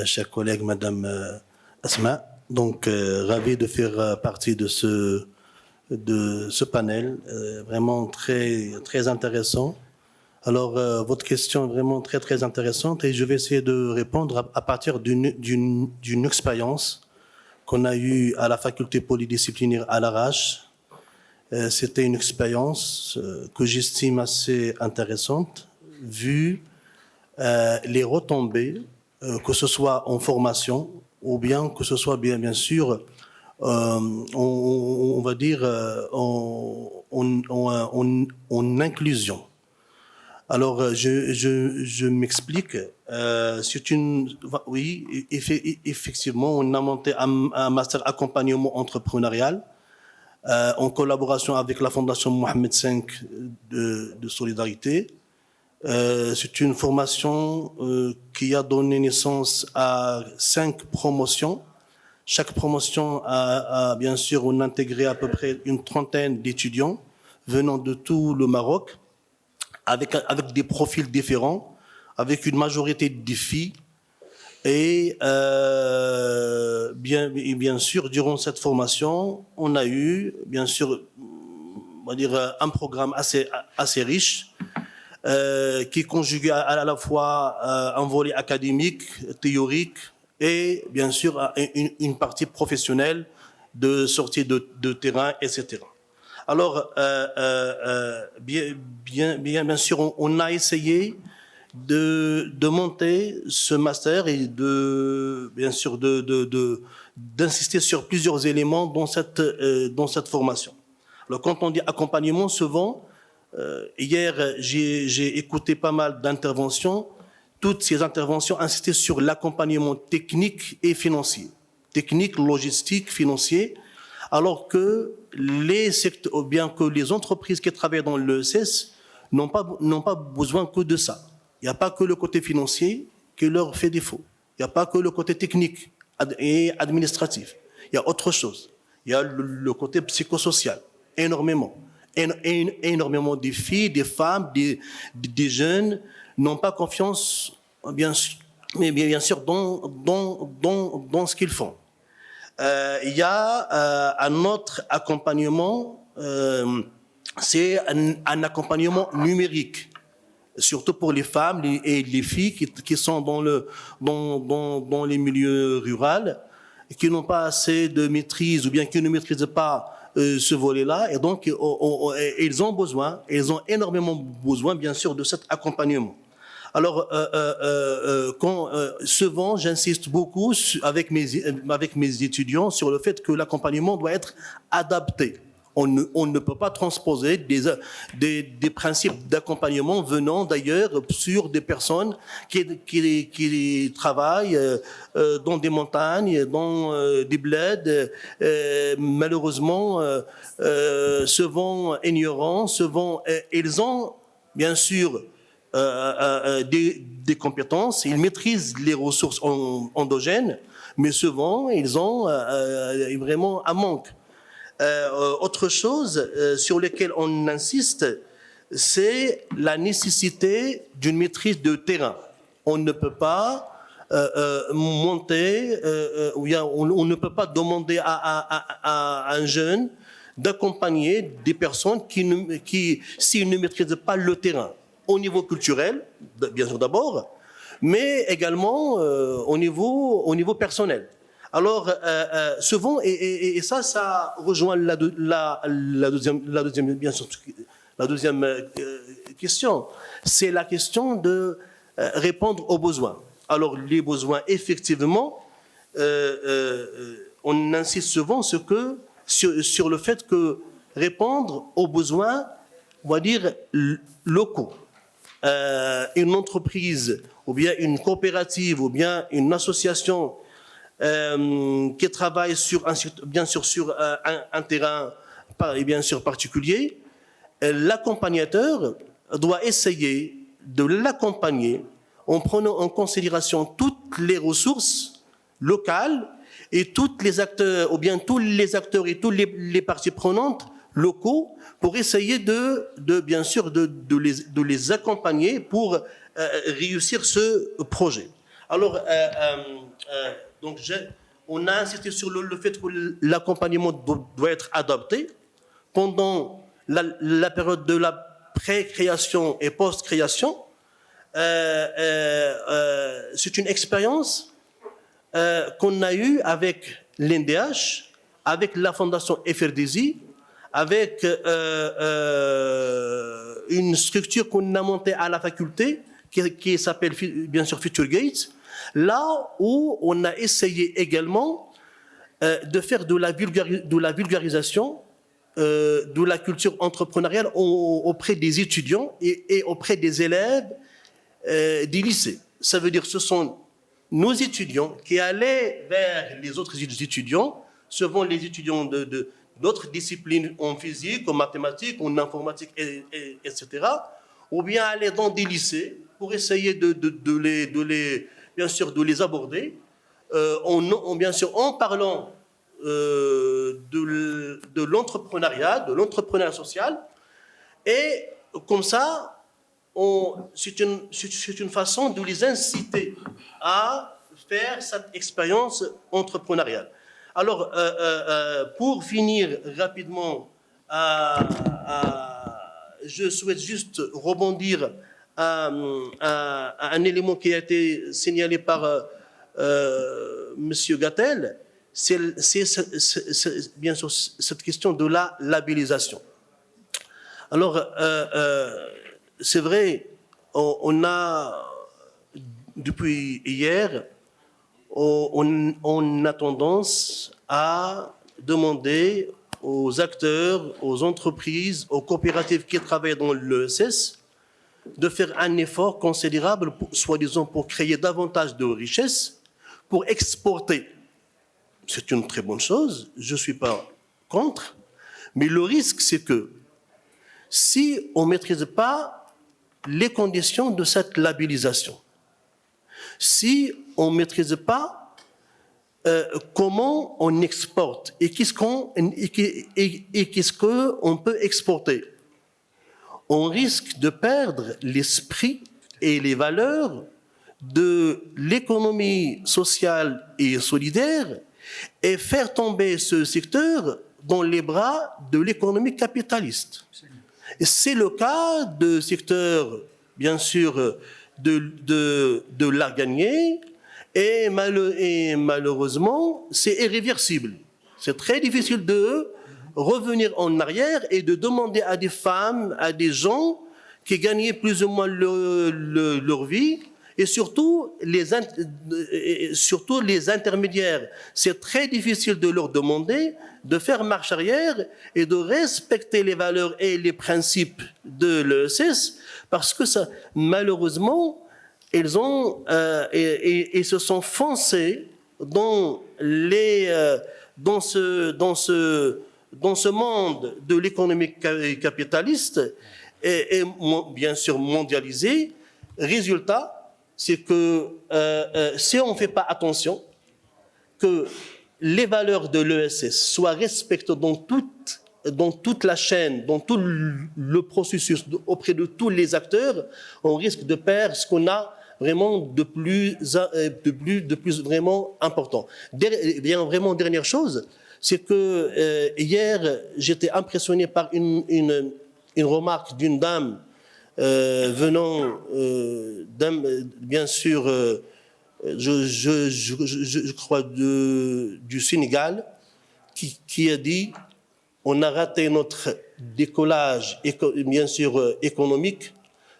chère collègue Madame Asma. Donc, ravi de faire partie de ce panel, vraiment très intéressant. Alors, votre question est vraiment très intéressante et je vais essayer de répondre à partir d'une expérience qu'on a eue à la faculté polydisciplinaire à l'Arrache. C'était une expérience que j'estime assez intéressante, vu les retombées, que ce soit en formation ou bien que ce soit bien sûr, on va dire, en inclusion. Alors, je m'explique. Oui, effectivement, on a monté un master accompagnement entrepreneurial en collaboration avec la Fondation Mohamed V de Solidarité. C'est une formation qui a donné naissance à 5 promotions. Chaque promotion a bien sûr intégré à peu près une trentaine d'étudiants venant de tout le Maroc, avec des profils différents, avec une majorité de filles. Et bien sûr, durant cette formation, on a eu, bien sûr, on va dire, un programme assez riche, qui conjuguait à la fois un volet académique, théorique, et bien sûr une partie professionnelle de sortie de terrain, etc. Alors, bien sûr, on a essayé de monter ce master et bien sûr d'insister sur plusieurs éléments dans cette formation. Alors, quand on dit accompagnement, souvent, hier, j'ai écouté pas mal d'interventions. Toutes ces interventions insistaient sur l'accompagnement technique et financier. Technique, logistique, financier, alors que les secteurs, ou bien que les entreprises qui travaillent dans l'ESS n'ont pas besoin que de ça. Il n'y a pas que le côté financier qui leur fait défaut. Il n'y a pas que le côté technique et administratif. Il y a autre chose. Il y a le côté psychosocial, énormément. Énormément de filles, des femmes, des jeunes n'ont pas confiance, bien sûr, dans ce qu'ils font. Il y a un autre accompagnement, c'est un accompagnement numérique, surtout pour les femmes et les filles qui sont dans les milieux ruraux, qui n'ont pas assez de maîtrise ou bien qui ne maîtrisent pas ce volet-là, et donc ils ont énormément besoin, bien sûr, de cet accompagnement. Alors, souvent, j'insiste beaucoup avec mes étudiants sur le fait que l'accompagnement doit être adapté. On ne peut pas transposer des principes d'accompagnement venant d'ailleurs sur des personnes qui travaillent dans des montagnes, dans des bleds, malheureusement, souvent ignorants, souvent ils ont bien sûr des compétences, ils maîtrisent les ressources endogènes, mais souvent ils ont vraiment un manque. Autre chose sur laquelle on insiste, c'est la nécessité d'une maîtrise de terrain. On ne peut pas monter, on ne peut pas demander à un jeune d'accompagner des personnes qui s'ils ne maîtrisent pas le terrain, au niveau culturel, bien sûr d'abord, mais également au niveau personnel. Alors, souvent, et ça rejoint la deuxième question, c'est la question de répondre aux besoins. Alors, les besoins, effectivement, on insiste souvent sur le fait que répondre aux besoins, on va dire, locaux. Une entreprise, ou bien une coopérative, ou bien une association qui travaille bien sûr sur un terrain bien sûr particulier, l'accompagnateur doit essayer de l'accompagner en prenant en considération toutes les ressources locales et tous les acteurs et toutes les parties prenantes locaux pour essayer bien sûr de les accompagner pour réussir ce projet. Alors, donc, on a insisté sur le fait que l'accompagnement doit être adapté pendant la période de la pré-création et post-création. C'est une expérience qu'on a eue avec l'NDH, avec la Fondation FRDZ, avec une structure qu'on a montée à la faculté, qui s'appelle bien sûr Future Gates, là où on a essayé également de faire de la vulgarisation de la culture entrepreneuriale auprès des étudiants et auprès des élèves des lycées. Ça veut dire que ce sont nos étudiants qui allaient vers les autres étudiants, souvent les étudiants d'autres disciplines en physique, en mathématiques, en informatique, etc., ou bien aller dans des lycées pour essayer bien sûr, de les aborder, bien sûr, en parlant de l'entrepreneuriat social, et comme ça, c'est une façon de les inciter à faire cette expérience entrepreneuriale. Alors, pour finir rapidement, je souhaite juste rebondir à un élément qui a été signalé par M. Gattel, c'est bien sûr cette question de la labellisation. Alors, c'est vrai, on a, depuis hier, on a tendance à demander aux acteurs, aux entreprises, aux coopératives qui travaillent dans l'ESS de faire un effort considérable, soi-disant pour créer davantage de richesses, pour exporter. C'est une très bonne chose, je ne suis pas contre, mais le risque, c'est que si on ne maîtrise pas les conditions de cette labellisation, si on ne maîtrise pas comment on exporte et qu'est-ce qu'on peut exporter, on risque de perdre l'esprit et les valeurs de l'économie sociale et solidaire et faire tomber ce secteur dans les bras de l'économie capitaliste. C'est le cas de secteurs, bien sûr, de l'art gagné, et malheureusement, c'est irréversible. C'est très difficile de revenir en arrière et de demander à des femmes, à des gens qui gagnaient plus ou moins leur vie, et surtout les intermédiaires. C'est très difficile de leur demander de faire marche arrière et de respecter les valeurs et les principes de l'ESS, parce que ça, malheureusement, ils se sont foncés dans ce monde de l'économie capitaliste et bien sûr mondialisé. Résultat, c'est que si on ne fait pas attention, que les valeurs de l'ESS soient respectées dans toute la chaîne, dans tout le processus, auprès de tous les acteurs, on risque de perdre ce qu'on a vraiment de plus vraiment important. Bien, vraiment, dernière chose, c'est que hier, j'étais impressionné par une remarque d'une dame venant, bien sûr, je crois du Sénégal, qui a dit: on a raté notre décollage, bien sûr, économique,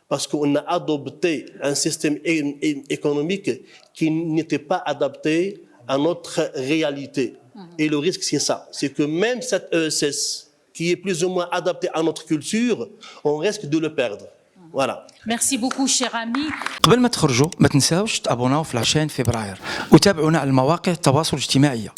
parce qu'on a adopté un système économique qui n'était pas adapté à notre réalité. Et le risque, c'est ça. C'est que même cette ESS, qui est plus ou moins adaptée à notre culture, on risque de le perdre. Voilà. Merci beaucoup, cher ami. قبل ما تخرجوا ما تنساوش تابوناو في 20 فبراير وتابعونا على المواقع التواصل الاجتماعي.